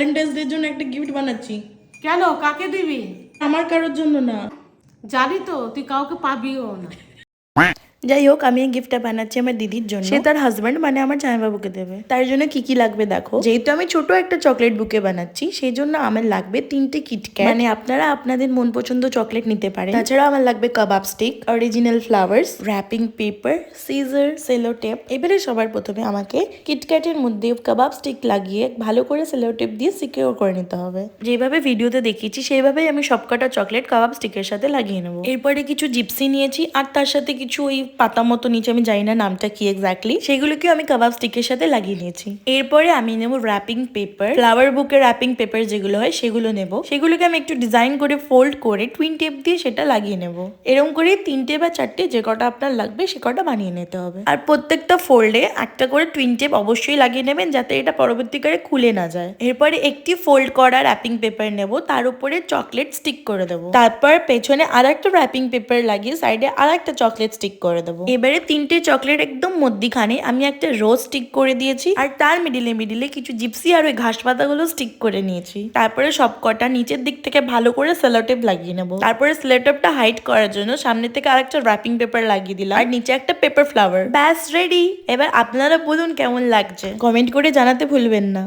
Valentine's ডের জন্য একটা গিফট বানাচ্ছি। কেন, কাকে দিবি? আমার কারোর জন্য না। জানি তো তুই কাউকে পাবিও না। যাই হোক, আমি এই গিফটটা বানাচ্ছি আমার দিদির জন্য। সে তার হাজব্যান্ড মানে আমার জামাইবাবুকে দেবে। তার জন্য কি কি লাগবে দেখো। যেহেতু আমি ছোট একটা চকলেট বুকে বানাচ্ছি, সেই জন্য আমার লাগবে 3টে কিটক্যাট। মানে আপনারা আপনাদের মন পছন্দ চকলেট নিতে পারেন। তাছাড়া আমার লাগবে kebab stick, original flowers, wrapping paper, scissor, cello tape. এবারে সবার প্রথমে আমাকে কিটক্যাটের মধ্যে কাবাব স্টিক লাগিয়ে ভালো করে সেলো টেপ দিয়ে সিকিউর করে নিতে হবে। যেভাবে ভিডিওতে দেখিয়েছি সেইভাবেই আমি সবকটা চকলেট কাবাব স্টিকের সাথে লাগিয়ে নেবো। এরপরে কিছু জিপসি নিয়েছি আর তার সাথে কিছু ওই পাতা মতো নিচে, আমি জানি না নামটা কি এক্স্যাক্টলি, সেগুলোকে আমি কাবাব স্টিকের সাথে লাগিয়ে নিয়েছি। এরপরে আমি নেবো র‍্যাপিং পেপার, ফ্লাওয়ার বুকের র‍্যাপিং পেপার যেগুলো হয় সেগুলো নেব। সেগুলোকে আমি একটু ডিজাইন করে ফোল্ড করে টুইন টেপ দিয়ে সেটা লাগিয়ে নেব। এরকম করে 3টে বা 4টে যে কটা আপনার লাগবে সে কটা বানিয়ে নিতে হবে। আর প্রত্যেকটা ফোল্ডে একটা করে টুইন টেপ অবশ্যই লাগিয়ে নেবেন, যাতে এটা পরবর্তীকালে খুলে না যায়। এরপরে একটি ফোল্ড করা র‍্যাপিং পেপার নেব, তার উপরে চকলেট স্টিক করে দেবো। তারপর পেছনে আর একটা র‍্যাপিং পেপার লাগিয়ে সাইডে আর একটা চকলেট স্টিক করে দেবো। এবারে 3টে চকলেট একদম মধ্যিখানে আমি একটা রোজ স্টিক করে দিয়েছি, আর তার মিডিলে কিছু জিপসি আর ওই ঘাস পাতাগুলো স্টিক করে নিয়েছি। তারপরে সব কটা নিচের দিক থেকে ভালো করে সেলোটেপ লাগিয়ে নেবো। তারপরে সেলোটেপটা হাইড করার জন্য সামনে থেকে আরেকটা র‍্যাপিং পেপার লাগিয়ে দিলাম, আর নিচে একটা পেপার ফ্লাওয়ার। ব্যাস রেডি। এবার আপনারা বলুন কেমন লাগছে, কমেন্ট করে জানাতে ভুলবেন না।